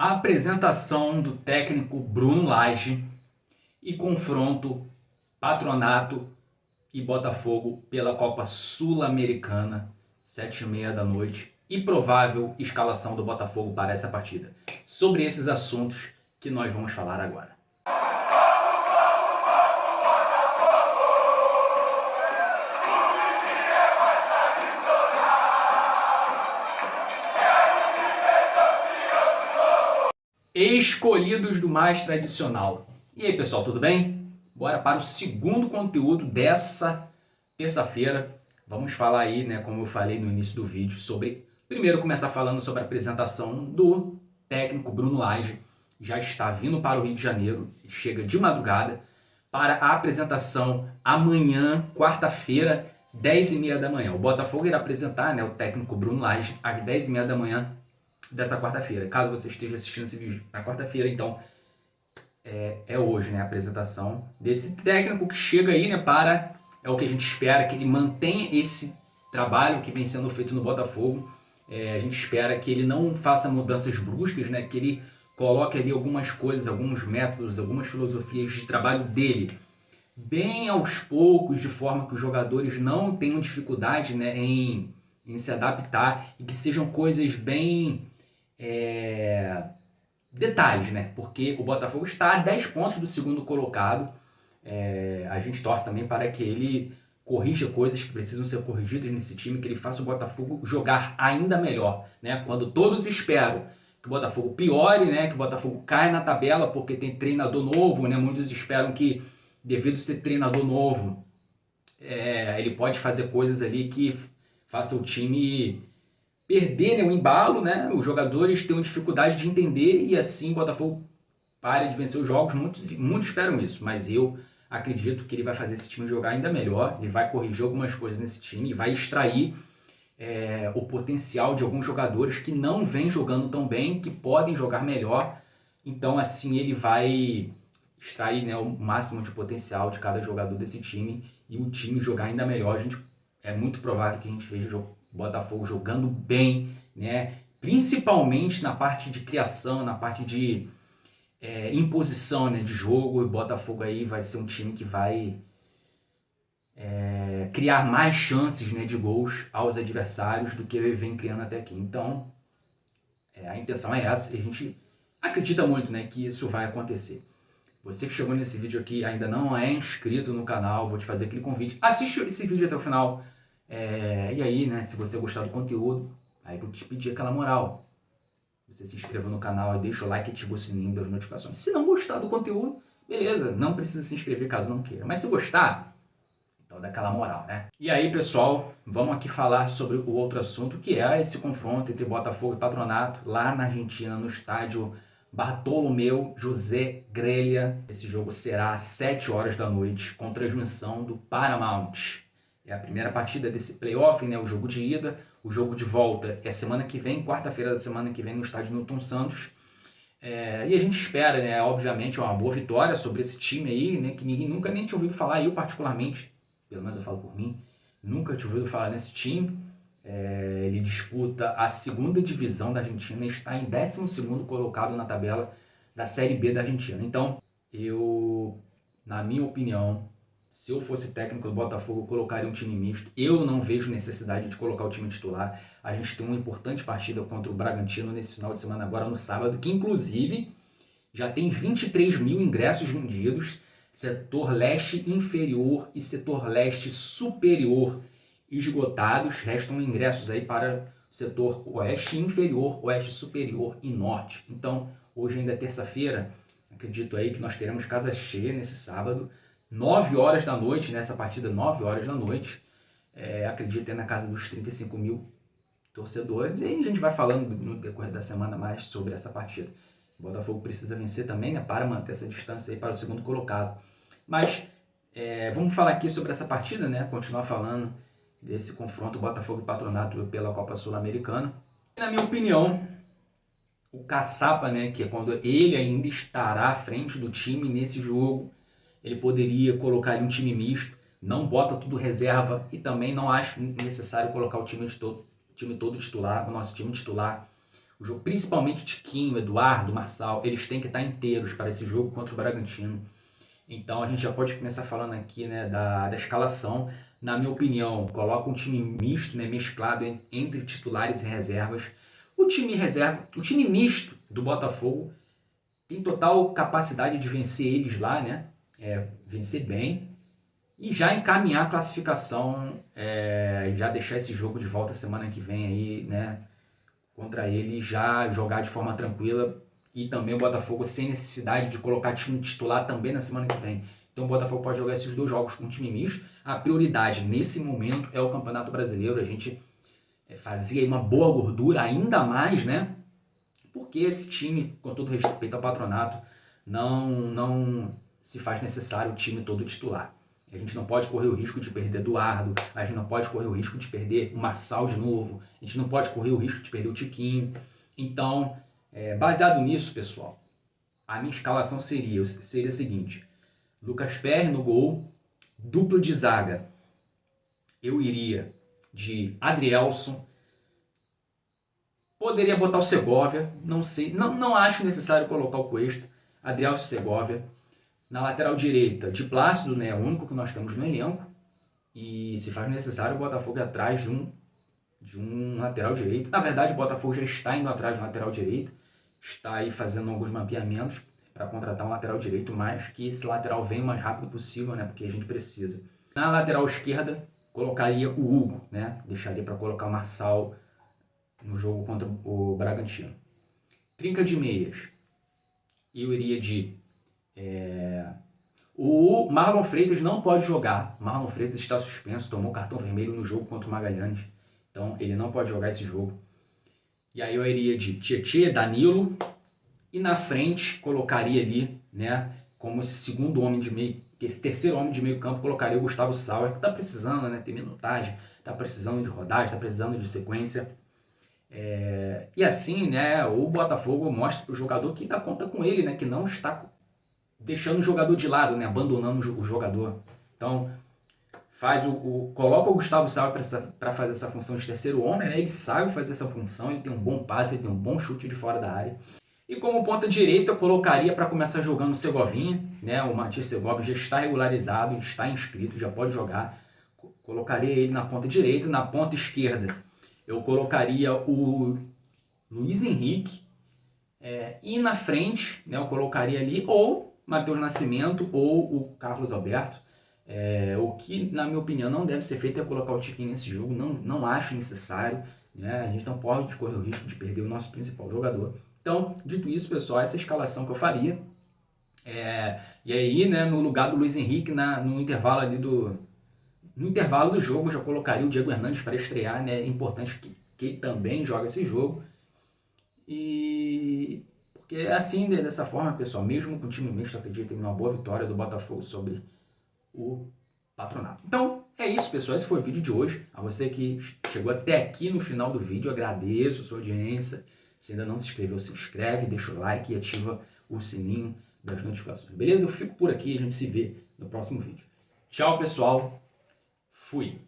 A apresentação do técnico Bruno Lage e confronto Patronato e Botafogo pela Copa Sul-Americana, 7h30 da noite, e provável escalação do Botafogo para essa partida. Sobre esses assuntos que nós vamos falar agora. Escolhidos do mais tradicional. E aí, pessoal, tudo bem? Bora para o segundo conteúdo dessa terça-feira. Vamos falar aí, né, como eu falei no início do vídeo, sobre... Primeiro, começar falando sobre a apresentação do técnico Bruno Lage. Já está vindo para o Rio de Janeiro, chega de madrugada, para a apresentação amanhã, quarta-feira, 10h30 da manhã. O Botafogo irá apresentar, né, o técnico Bruno Lage às 10h30 da manhã dessa quarta-feira. Caso você esteja assistindo esse vídeo na quarta-feira, então é hoje, né, a apresentação desse técnico que chega aí, né, para... É o que a gente espera, que ele mantenha esse trabalho que vem sendo feito no Botafogo. A gente espera que ele não faça mudanças bruscas, né, que ele coloque ali algumas coisas, alguns métodos, algumas filosofias de trabalho dele, bem aos poucos, de forma que os jogadores não tenham dificuldade, né, em se adaptar, e que sejam coisas bem... detalhes, né? Porque o Botafogo está a 10 pontos do segundo colocado. A gente torce também para que ele corrija coisas que precisam ser corrigidas nesse time, que ele faça o Botafogo jogar ainda melhor, né? Quando todos esperam que o Botafogo piore, né? Que o Botafogo caia na tabela porque tem treinador novo, né? Muitos esperam que, devido ser treinador novo, ele pode fazer coisas ali que faça o time perder, né, o embalo, né? Os jogadores tenham dificuldade de entender e assim o Botafogo pare de vencer os jogos. Muitos esperam isso, mas eu acredito que ele vai fazer esse time jogar ainda melhor. Ele vai corrigir algumas coisas nesse time e vai extrair o potencial de alguns jogadores que não vêm jogando tão bem, que podem jogar melhor. Então assim ele vai extrair, né, o máximo de potencial de cada jogador desse time e o time jogar ainda melhor. É muito provável que a gente veja o Botafogo jogando bem, né? Principalmente na parte de criação, na parte de imposição, né, de jogo. O Botafogo aí vai ser um time que vai criar mais chances, né, de gols aos adversários do que vem criando até aqui. Então, a intenção é essa e a gente acredita muito, né, que isso vai acontecer. Você que chegou nesse vídeo aqui ainda não é inscrito no canal, vou te fazer aquele convite. Assiste esse vídeo até o final. E aí, né, se você gostar do conteúdo, aí vou te pedir aquela moral. Você se inscreva no canal, deixa o like e ativa o sininho das notificações. Se não gostar do conteúdo, beleza, não precisa se inscrever caso não queira. Mas se gostar, então dá aquela moral, né? E aí, pessoal, vamos aqui falar sobre o outro assunto, que é esse confronto entre Botafogo e Patronato, lá na Argentina, no estádio Bartolomeu José Grelha. Esse jogo será às 7 horas da noite, com transmissão do Paramount. É a primeira partida desse playoff, né, o jogo de ida. O jogo de volta é semana que vem, quarta-feira da semana que vem, no estádio Newton Santos. E a gente espera, né, obviamente, uma boa vitória sobre esse time aí, né, que ninguém nunca nem tinha ouvido falar. Eu, particularmente, pelo menos eu falo por mim, nunca tinha ouvido falar nesse time. Ele disputa a segunda divisão da Argentina e está em 12º colocado na tabela da Série B da Argentina. Então, na minha opinião, se eu fosse técnico do Botafogo, eu colocaria um time misto. Eu não vejo necessidade de colocar o time titular. A gente tem uma importante partida contra o Bragantino nesse final de semana, agora no sábado, que inclusive já tem 23 mil ingressos vendidos. Setor leste inferior e setor leste superior esgotados. Restam ingressos aí para o setor oeste inferior, oeste superior e norte. Então, hoje ainda é terça-feira, acredito aí que nós teremos casa cheia nesse sábado. 9 horas da noite, nessa partida, 9 horas da noite. Acredito na casa dos 35 mil torcedores. E aí a gente vai falando no decorrer da semana mais sobre essa partida. O Botafogo precisa vencer também, né, para manter essa distância aí para o segundo colocado. Mas vamos falar aqui sobre essa partida, né? Continuar falando desse confronto Botafogo e Patronato pela Copa Sul-Americana. Na minha opinião, o Caçapa, né, que é quando ele ainda estará à frente do time nesse jogo, ele poderia colocar um time misto, não bota tudo reserva e também não acho necessário colocar o time todo titular, o nosso time titular. O jogo, principalmente Tiquinho, Eduardo, Marçal, eles têm que estar inteiros para esse jogo contra o Bragantino. Então a gente já pode começar falando aqui, né, da escalação. Na minha opinião, coloca um time misto, né, mesclado entre titulares e reservas. O time misto do Botafogo tem total capacidade de vencer eles lá, né? Vencer bem e já encaminhar a classificação, já deixar esse jogo de volta semana que vem aí, né? Contra ele, já jogar de forma tranquila e também o Botafogo sem necessidade de colocar time titular também na semana que vem. Então o Botafogo pode jogar esses 2 jogos com um time misto. A prioridade nesse momento é o Campeonato Brasileiro. A gente fazia uma boa gordura ainda mais, né? Porque esse time, com todo respeito ao Patronato, não se faz necessário o time todo titular. A gente não pode correr o risco de perder Eduardo, a gente não pode correr o risco de perder o Marçal de novo, a gente não pode correr o risco de perder o Tiquinho. Então, baseado nisso, pessoal, a minha escalação seria a seguinte: Lucas Perry no gol, duplo de zaga. Eu iria de Adrielson, poderia botar o Segovia, não sei, não acho necessário colocar o Cuesta, Adrielson e Segovia. Na lateral direita, de Plácido, né, é o único que nós temos no elenco. E se faz necessário, o Botafogo ir atrás de um lateral direito. Na verdade, o Botafogo já está indo atrás do lateral direito. Está aí fazendo alguns mapeamentos para contratar um lateral direito, mas que esse lateral venha o mais rápido possível, né, porque a gente precisa. Na lateral esquerda, colocaria o Hugo, né, deixaria para colocar o Marçal no jogo contra o Bragantino. Trinca de meias. Eu iria de... O Marlon Freitas não pode jogar. O Marlon Freitas está suspenso, tomou cartão vermelho no jogo contra o Magalhães. Então ele não pode jogar esse jogo. E aí eu iria de Tietê, Danilo. E na frente colocaria ali, né, como esse segundo homem de meio, esse terceiro homem de meio campo, colocaria o Gustavo Sauer, que está precisando, né, ter minutagem, está precisando de rodagem, está precisando de sequência. E assim, né, o Botafogo mostra para o jogador que dá conta com ele, né, que não está deixando o jogador de lado, né, abandonando o jogador. Então, coloca o Gustavo Sauer para fazer essa função de terceiro homem, né, ele sabe fazer essa função, ele tem um bom passe, ele tem um bom chute de fora da área. E como ponta direita, eu colocaria para começar jogando o Segovinha, né, o Matias Segovia já está regularizado, está inscrito, já pode jogar. Colocaria ele na ponta direita. Na ponta esquerda, eu colocaria o Luiz Henrique. E na frente, né, eu colocaria ali ou Matheus Nascimento ou o Carlos Alberto. O que, na minha opinião, não deve ser feito é colocar o Tiquinho nesse jogo. Não acho necessário. Né? A gente não pode correr o risco de perder o nosso principal jogador. Então, dito isso, pessoal, essa é a escalação que eu faria. E aí, né, no lugar do Luiz Henrique, no intervalo ali no intervalo do jogo, eu já colocaria o Diego Hernandes para estrear, né? É importante que ele também jogue esse jogo. E porque é assim, né, dessa forma, pessoal, mesmo com o time misto, acredito em uma boa vitória do Botafogo sobre o Patronato. Então, é isso, pessoal. Esse foi o vídeo de hoje. A você que chegou até aqui no final do vídeo, eu agradeço a sua audiência. Se ainda não se inscreveu, se inscreve, deixa o like e ativa o sininho das notificações. Beleza? Eu fico por aqui e a gente se vê no próximo vídeo. Tchau, pessoal. Fui.